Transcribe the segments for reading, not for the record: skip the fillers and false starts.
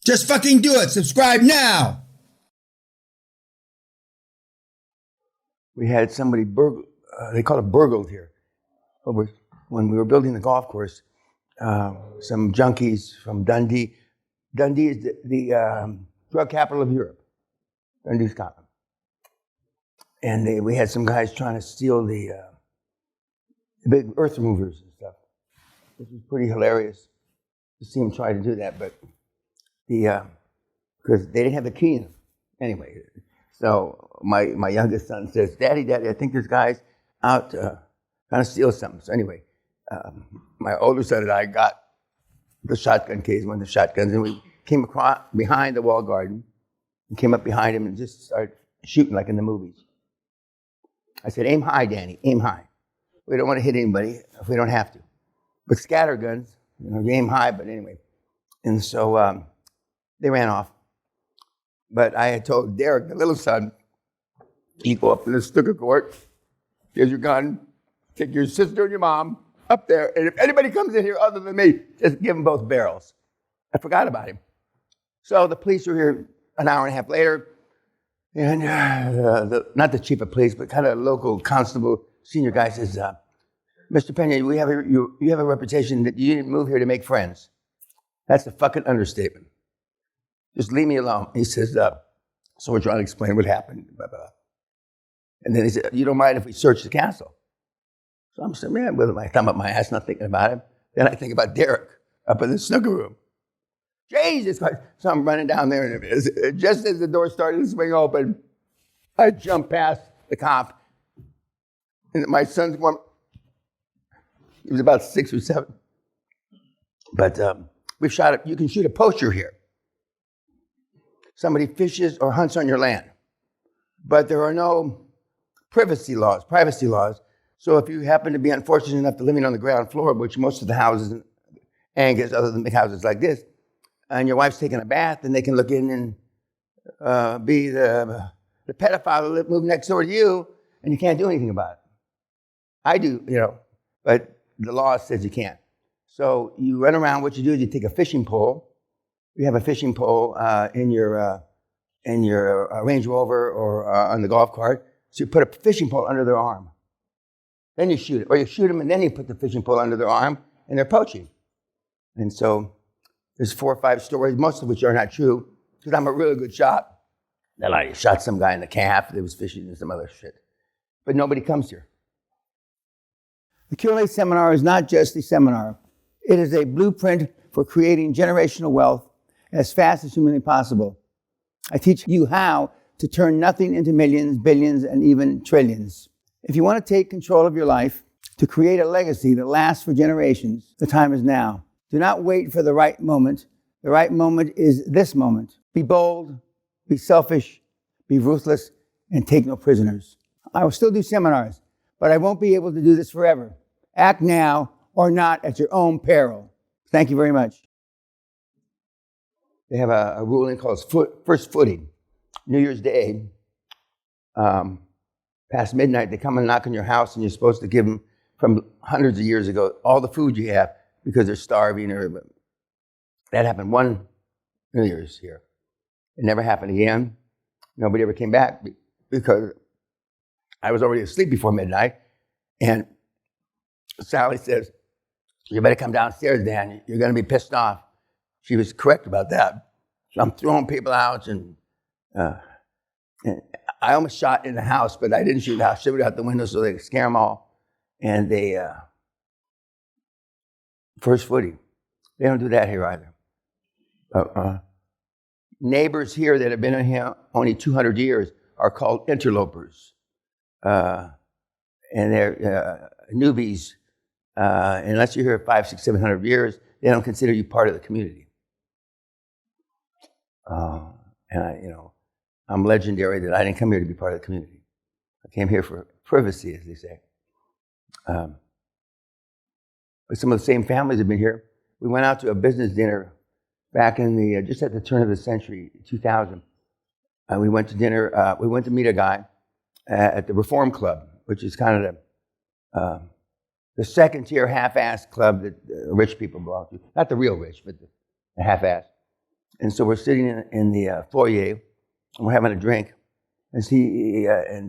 Just fucking do it. Subscribe now. We had somebody they call it burgled here. When we were building the golf course, some junkies from Dundee. Dundee is the drug capital of Europe. Dundee, Scotland. And we had some guys trying to steal the big earth removers and stuff. This was pretty hilarious to see them try to do that, but because they didn't have the key in them. Anyway, so my youngest son says, Daddy, I think this guy's out trying to steal something. So anyway, my older son and I got the shotgun case, one of the shotguns, and we came across behind the wall garden and came up behind him and just started shooting like in the movies. I said, aim high, Danny, aim high. We don't want to hit anybody if we don't have to. But scatter guns, you aim high, but anyway. And so they ran off. But I had told Derek, the little son, you go up to the snooker court, here's your gun, take your sister and your mom up there, and if anybody comes in here other than me, just give them both barrels. I forgot about him. So the police were here an hour and a half later, and not the chief of police, but kind of local constable, senior guy says, Mr. Peña, you have a reputation that you didn't move here to make friends. That's a fucking understatement. Just leave me alone. He says, so we're trying to explain what happened. Blah, blah. And then he said, you don't mind if we search the castle? So I'm saying, man, with my thumb up my ass, not thinking about him. Then I think about Derek up in the snooker room. Jesus Christ. So I'm running down there, and just as the door started to swing open, I jumped past the cop. And my son's one, he was about 6 or 7. But we've shot it. You can shoot a poacher here. Somebody fishes or hunts on your land. But there are no privacy laws. So if you happen to be unfortunate enough to living on the ground floor, which most of the houses in Angus, other than big houses like this, and your wife's taking a bath, and they can look in and be the pedophile that moved next door to you, and you can't do anything about it. I do, but the law says you can't. So you run around. What you do is you take a fishing pole. You have a fishing pole in your Range Rover or on the golf cart. So you put a fishing pole under their arm. Then you shoot it. Or you shoot them, and then you put the fishing pole under their arm, and they're poaching. And so there's 4 or 5 stories, most of which are not true, because I'm a really good shot. Then I shot some guy in the calf that was fishing and some other shit. But nobody comes here. The QLA seminar is not just a seminar. It is a blueprint for creating generational wealth as fast as humanly possible. I teach you how to turn nothing into millions, billions, and even trillions. If you want to take control of your life, to create a legacy that lasts for generations, the time is now. Do not wait for the right moment. The right moment is this moment. Be bold, be selfish, be ruthless, and take no prisoners. I will still do seminars, but I won't be able to do this forever. Act now or not at your own peril. Thank you very much. They have a ruling called first footing. New Year's Day, past midnight, they come and knock on your house, and you're supposed to give them, from hundreds of years ago, all the food you have because they're starving. That happened one New Year's here. It never happened again. Nobody ever came back because I was already asleep before midnight. And Sally says, you better come downstairs, Dan. You're going to be pissed off. She was correct about that. So I'm throwing people out, and I almost shot in the house, but I didn't shoot the house. I shot out the window so they could scare them all. And they, first footing. They don't do that here either. Neighbors here that have been in here only 200 years are called interlopers. And they're newbies. Unless you're here 500, 600, 700 years, they don't consider you part of the community. I'm legendary that I didn't come here to be part of the community. I came here for privacy, as they say. But some of the same families have been here. We went out to a business dinner back in the, just at the turn of the century, 2000. We went to dinner, we went to meet a guy at the Reform Club, which is kind of the second tier half-ass club that rich people belong to. Not the real rich, but the half-ass. And so we're sitting in the foyer, and we're having a drink. And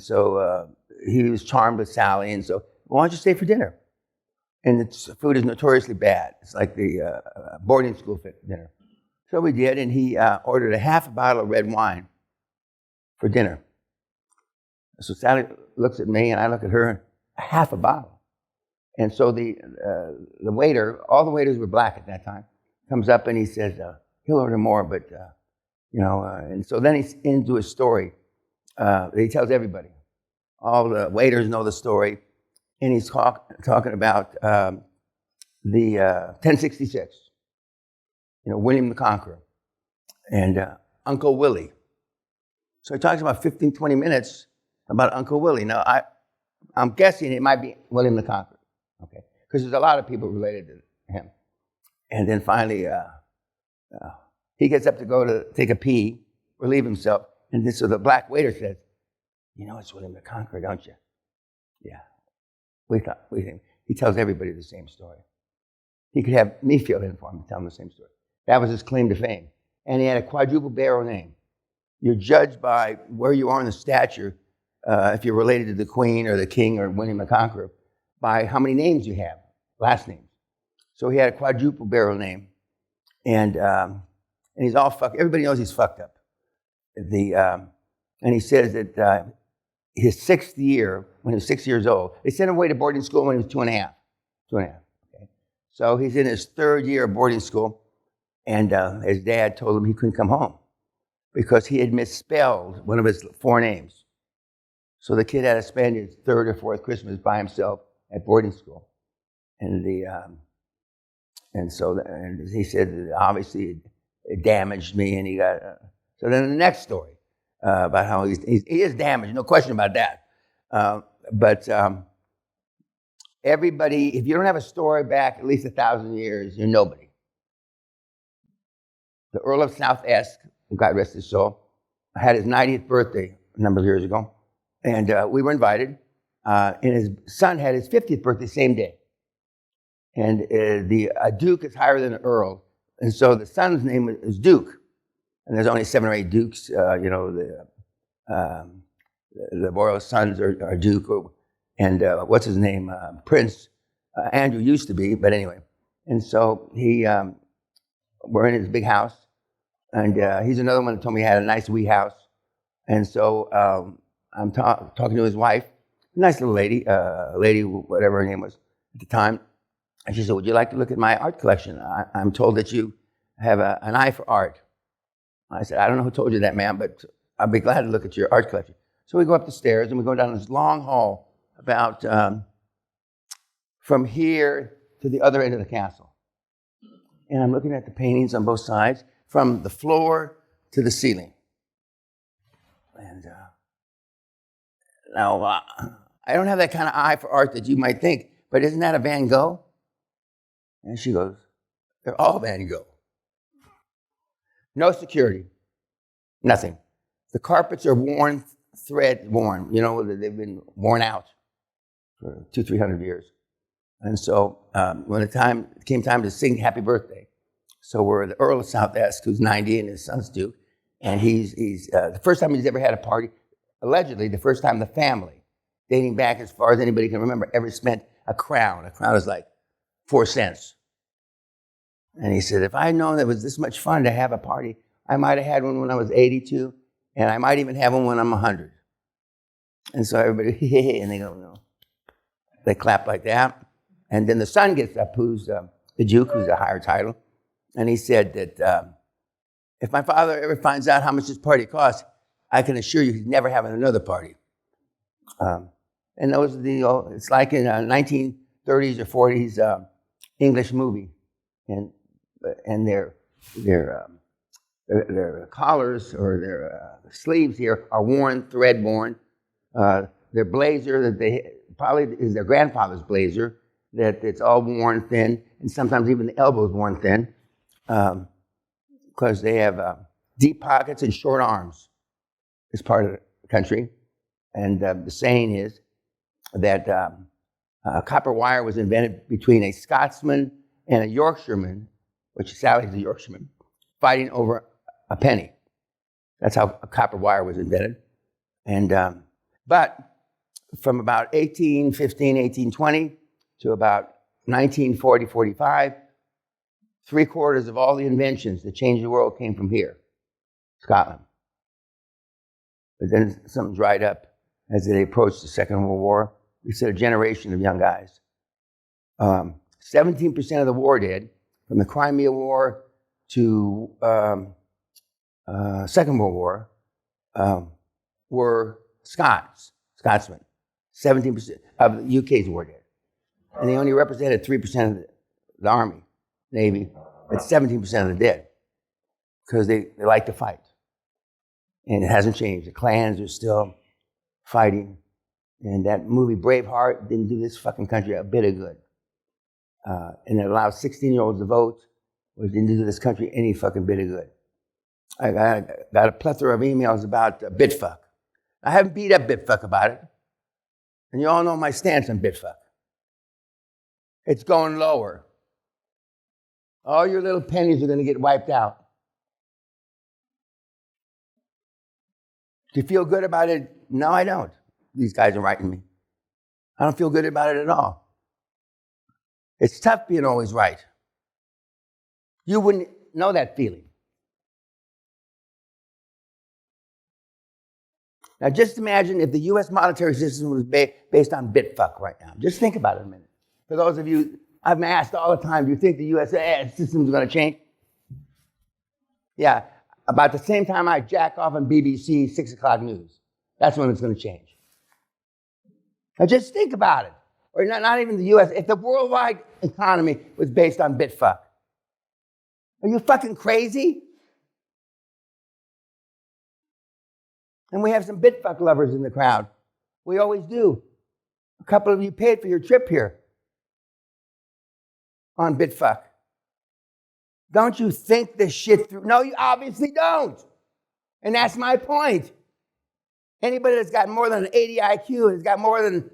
so he was charmed with Sally, and so, why don't you stay for dinner? And the food is notoriously bad. It's like the boarding school dinner. So we did, and he ordered a half a bottle of red wine for dinner. So Sally looks at me, and I look at her, a half a bottle. And so the waiter, all the waiters were black at that time, comes up and he says, he'll order more, but, and so then he's into his story. He tells everybody. All the waiters know the story. And he's talking about the 1066, William the Conqueror, and Uncle Willie. So he talks about 15, 20 minutes about Uncle Willie. Now, I'm guessing it might be William the Conqueror, okay? Because there's a lot of people related to him. And then finally, he gets up to go to take a pee, relieve himself, and then so the black waiter says, it's William the Conqueror, don't you? Yeah. We think he tells everybody the same story. He could have me fill in for him and tell him the same story. That was his claim to fame. And he had a quadruple barrel name. You're judged by where you are in the stature, if you're related to the Queen or the King or William the Conqueror, by how many names you have, last names. So he had a quadruple barrel name, and he's all fucked. Everybody knows he's fucked up. And he says that his 6th year, when he was 6 years old, they sent him away to boarding school when he was 2.5. Okay. So he's in his 3rd year of boarding school, and his dad told him he couldn't come home because he had misspelled one of his 4 names. So the kid had to spend his 3rd or 4th Christmas by himself at boarding school, and he said that obviously it damaged me, and he got. So then the next story. About how he is damaged, no question about that. But everybody, if you don't have a story back at least 1,000 years, you're nobody. The Earl of South Esk, God rest his soul, had his 90th birthday a number of years ago, and we were invited. And his son had his 50th birthday same day. And a duke is higher than an earl, and so the son's name is Duke. And there's only 7 or 8 dukes. The royal sons are Duke, and what's his name? Prince Andrew used to be, but anyway. And so we're in his big house, and he's another one that told me he had a nice wee house. And so I'm talking to his wife, nice little lady, whatever her name was at the time. And she said, "Would you like to look at my art collection? I'm told that you have an eye for art." I said, "I don't know who told you that, ma'am, but I'll be glad to look at your art collection." So we go up the stairs and we go down this long hall about from here to the other end of the castle. And I'm looking at the paintings on both sides, from the floor to the ceiling. And now, I don't have that kind of eye for art that you might think, but isn't that a Van Gogh? And she goes, "They're all Van Gogh." No security, nothing. The carpets are worn, they've been worn out for 200-300 years. And so when it came time to sing Happy Birthday, so we're the Earl of South Esk, who's 90, and his son's Duke, and he's the first time he's ever had a party, allegedly the first time the family, dating back as far as anybody can remember, ever spent a crown. A crown is like 4 cents. And he said, "If I had known it was this much fun to have a party, I might have had one when I was 82, and I might even have one when I'm 100. And so everybody, and they go, "No." They clap like that. And then the son gets up, who's the Duke, who's a higher title, and he said that if my father ever finds out how much this party costs, I can assure you he's never having another party. And those are it's like in a 1930s or 40s English movie. And their collars or their sleeves here are thread worn. Their blazer that they probably is their grandfather's blazer, that it's all worn thin, and sometimes even the elbows worn thin, because they have deep pockets and short arms. This part of the country, and the saying is that copper wire was invented between a Scotsman and a Yorkshireman, which Sally's a Yorkshireman, fighting over a penny. That's how copper wire was invented. And but from about 1815, 1820 to about 1940, 45, 3/4 of all the inventions that changed the world came from here, Scotland. But then something dried up as they approached the Second World War. We said a generation of young guys. 17% of the war did, from the Crimea War to Second World War, were Scotsmen. 17% of the UK's war did. And they only represented 3% of the Army, Navy, but 17% of the dead, because they like to fight. And it hasn't changed. The clans are still fighting. And that movie Braveheart didn't do this fucking country a bit of good. And it allowed 16-year-olds to vote, which didn't do this country any fucking bit of good. I got a plethora of emails about Bitfuck. I haven't beat up Bitfuck about it. And you all know my stance on Bitfuck. It's going lower. All your little pennies are going to get wiped out. Do you feel good about it? No, I don't. These guys are writing me. I don't feel good about it at all. It's tough being always right. You wouldn't know that feeling. Now just imagine if the U.S. monetary system was based on Bitfuck right now. Just think about it a minute. For those of you, I've been asked all the time, do you think the U.S. system is going to change? Yeah, about the same time I jack off on BBC 6 o'clock news. That's when it's going to change. Now just think about it. Or not even the U.S. If the worldwide economy was based on Bitfuck. Are you fucking crazy? And we have some Bitfuck lovers in the crowd. We always do. A couple of you paid for your trip here on Bitfuck. Don't you think this shit through? No, you obviously don't. And that's my point. Anybody that's got more than an 80 IQ and has got more than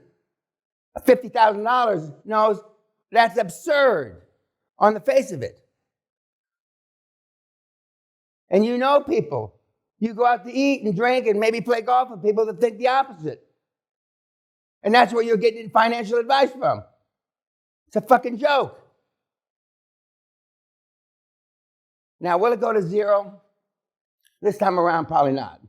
$50,000 knows that's absurd on the face of it. And you know people. You go out to eat and drink and maybe play golf with people that think the opposite. And that's where you're getting financial advice from. It's a fucking joke. Now, will it go to zero? This time around, probably not.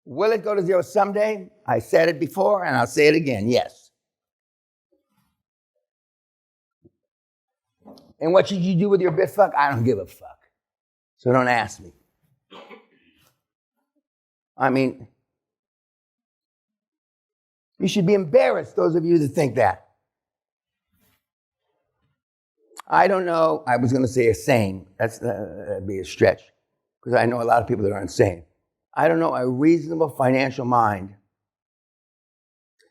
Will it go to zero someday? I said it before and I'll say it again, yes. And what should you do with your Bitfuck? I don't give a fuck. So don't ask me. I mean, you should be embarrassed, those of you that think that. I don't know. I was going to say insane. That'd be a stretch, because I know a lot of people that are insane. I don't know a reasonable financial mind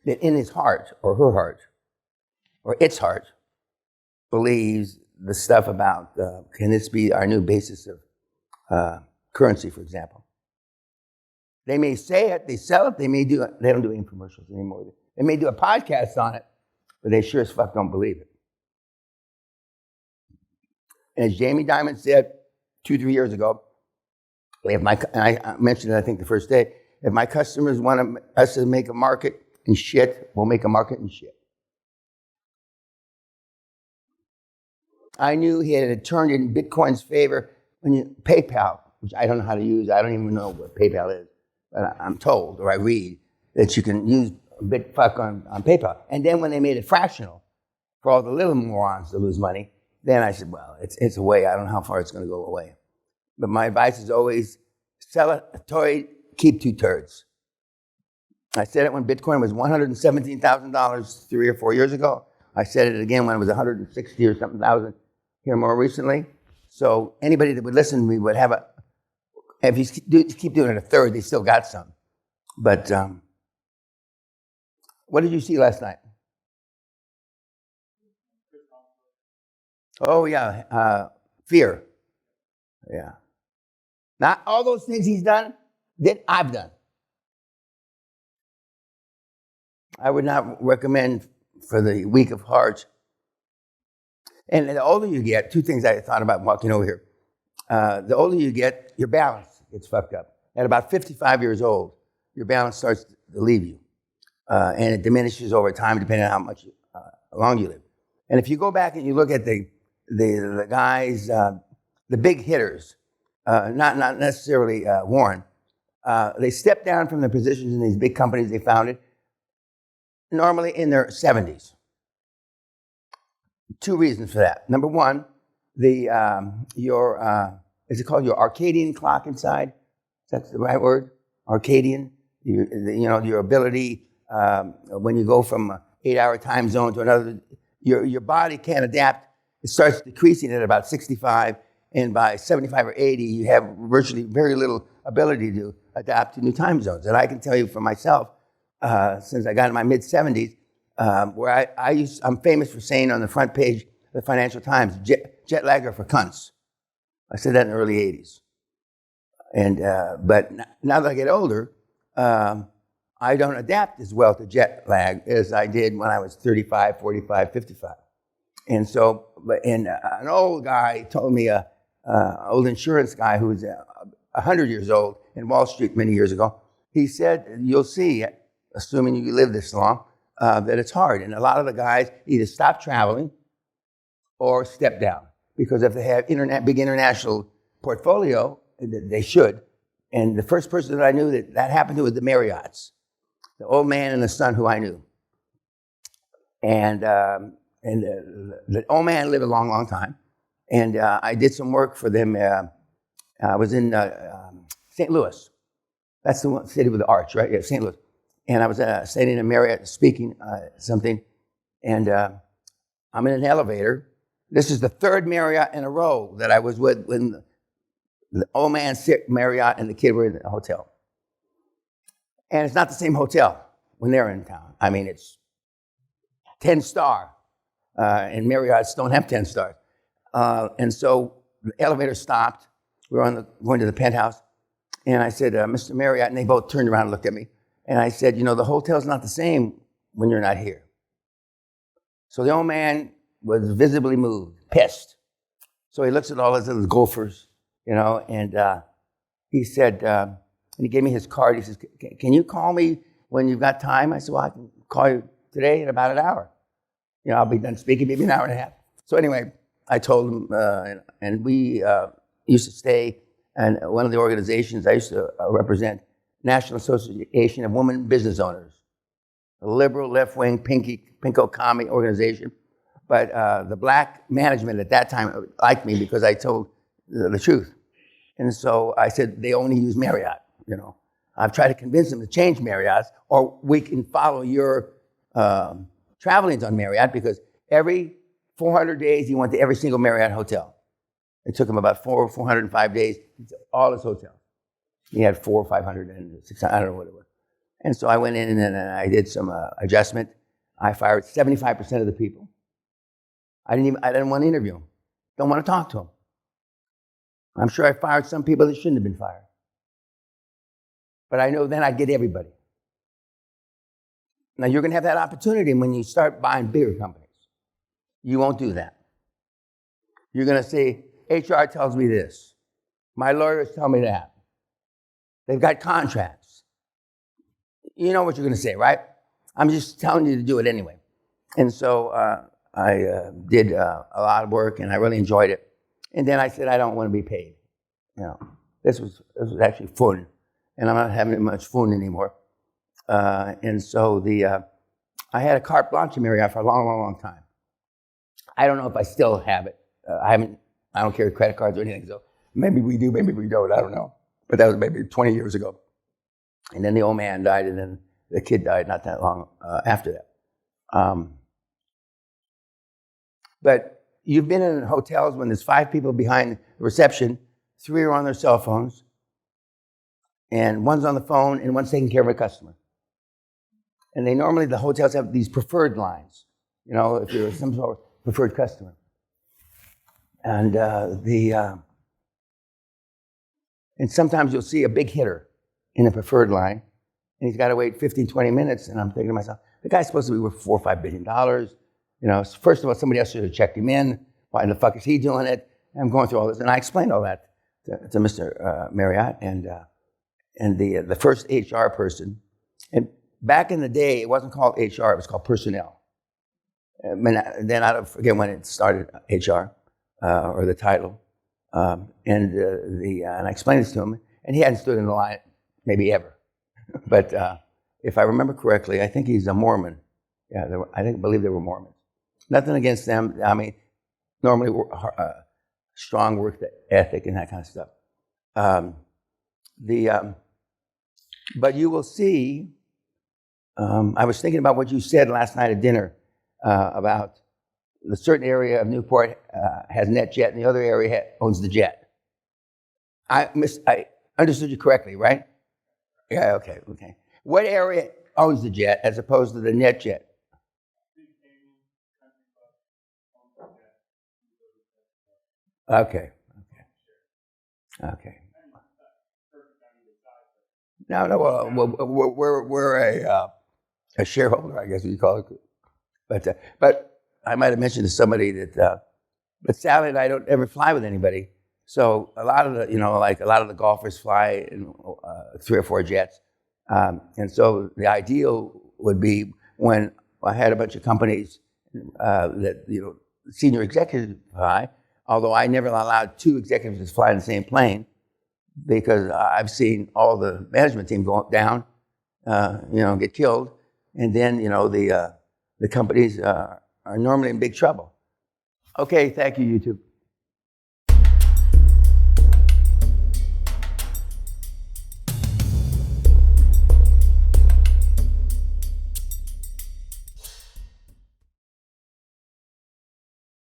that in his heart or her heart or its heart believes the stuff about can this be our new basis of currency, for example. They may say it, they sell it, they don't do infomercials anymore. They may do a podcast on it, but they sure as fuck don't believe it. And as Jamie Dimon said 2-3 years ago, and I mentioned it, I think, the first day, if my customers want us to make a market in shit, we'll make a market in shit. I knew he had turned in Bitcoin's favor when PayPal, which I don't know how to use. I don't even know what PayPal is. But I'm told, or I read, that you can use Bitfuck on PayPal. And then when they made it fractional for all the little morons to lose money, then I said, well, it's a way. I don't know how far it's going to go away. But my advice is always sell a toy, keep 2 turds. I said it when Bitcoin was $117,000 3 or 4 years ago. I said it again when it was 160 or something thousand here more recently. So anybody that would listen to me would have if you keep doing it a third, they still got some. But what did you see last night? Oh, yeah, fear. Yeah. Not all those things he's done, that I've done. I would not recommend for the weak of heart. And the older you get, 2 things I thought about walking over here. The older you get, your balance gets fucked up. At about 55 years old, your balance starts to leave you. And it diminishes over time depending on how much long you live. And if you go back and you look at the guys, the big hitters, not necessarily Warren, they stepped down from their positions in these big companies they founded, normally in their 70s. Two reasons for that. Number one, is it called your Arcadian clock inside? That's the right word? Arcadian? Your ability, when you go from an 8-hour time zone to another, your body can't adapt. It starts decreasing at about 65, and by 75 or 80, you have virtually very little ability to adapt to new time zones. And I can tell you for myself, since I got in my mid-70s, where I'm famous for saying on the front page of the Financial Times, jet lagger for cunts. I said that in the early 80s. And but now that I get older, I don't adapt as well to jet lag as I did when I was 35, 45, 55. And so, an old guy told me, old insurance guy who was 100 years old in Wall Street many years ago, he said, you'll see, assuming you live this long, that it's hard. And a lot of the guys either stop traveling or step down. Because if they have big international portfolio, they should. And the first person that I knew that happened to was the Marriotts, the old man and the son who I knew. And the old man lived a long, long time. And I did some work for them. I was in St. Louis. That's the one city with the arch, right? Yeah, St. Louis. And I was staying in a Marriott speaking something. And I'm in an elevator. This is the third Marriott in a row that I was with when the old man, sick Marriott, and the kid were in the hotel. And it's not the same hotel when they're in town. I mean, it's 10-star. And Marriotts don't have 10 stars. And so the elevator stopped. We were going to the penthouse. And I said, Mr. Marriott, and they both turned around and looked at me. And I said, the hotel's not the same when you're not here. So the old man was visibly moved, pissed. So he looks at all his little gophers, and he said, and he gave me his card. He says, can you call me when you've got time? I said, well, I can call you today in about an hour. I'll be done speaking, maybe an hour and a half. So anyway, I told him, and we used to stay, and one of the organizations I used to represent, National Association of Women Business Owners, a liberal, left-wing, pinko commie organization. But the black management at that time liked me because I told the truth. And so I said, they only use Marriott, I've tried to convince them to change Marriott's, or we can follow your travelings on Marriott, because every 400 days he went to every single Marriott hotel. It took him about 405 days to all his hotels. He had 400 or 500 and 600, I don't know what it was. And so I went in and I did some adjustment. I fired 75% of the people. I didn't want to interview them. Don't want to talk to them. I'm sure I fired some people that shouldn't have been fired. But I know then I'd get everybody. Now you're going to have that opportunity when you start buying bigger companies. You won't do that. You're going to say, HR tells me this. My lawyers tell me that. They've got contracts. You know what you're going to say, right? I'm just telling you to do it anyway. And so I did a lot of work, and I really enjoyed it. And then I said, I don't want to be paid. This was actually fun, and I'm not having much fun anymore. And so I had a carte blanche in Marriott for a long, long, long time. I don't know if I still have it. I don't carry credit cards or anything, so maybe we do, maybe we don't, I don't know. But that was maybe 20 years ago. And then the old man died, and then the kid died not that long after that. But you've been in hotels when there's 5 people behind the reception, 3 are on their cell phones, and one's on the phone, and one's taking care of a customer. And the hotels have these preferred lines, if you're some sort of preferred customer. And and sometimes you'll see a big hitter in a preferred line, and he's got to wait 15, 20 minutes, and I'm thinking to myself, the guy's supposed to be worth $4 or $5 billion. First of all, somebody else should have checked him in. Why the fuck is he doing it? And I'm going through all this, and I explained all that. to Mr. Marriott and the first HR person. And back in the day, it wasn't called HR; it was called personnel. Then I don't forget when it started, HR or the title. And I explained this to him, and he hadn't stood in the line maybe ever. But if I remember correctly, I think he's a Mormon. Yeah, I believe they were Mormons. Nothing against them. I mean, normally strong work ethic and that kind of stuff. But you will see. I was thinking about what you said last night at dinner about the certain area of Newport has NetJet, and the other area owns the jet. I understood you correctly, right? Yeah. Okay. What area owns the jet as opposed to the NetJet? Okay. No. We're a shareholder, I guess you call it. But I might have mentioned to somebody that. But Sally and I don't ever fly with anybody. So a lot of the golfers fly in 3 or 4 jets. And so the ideal would be when I had a bunch of companies that senior executives fly. Although I never allowed 2 executives to fly in the same plane, because I've seen all the management team go down, get killed, and then the companies are normally in big trouble. Okay, thank you, YouTube.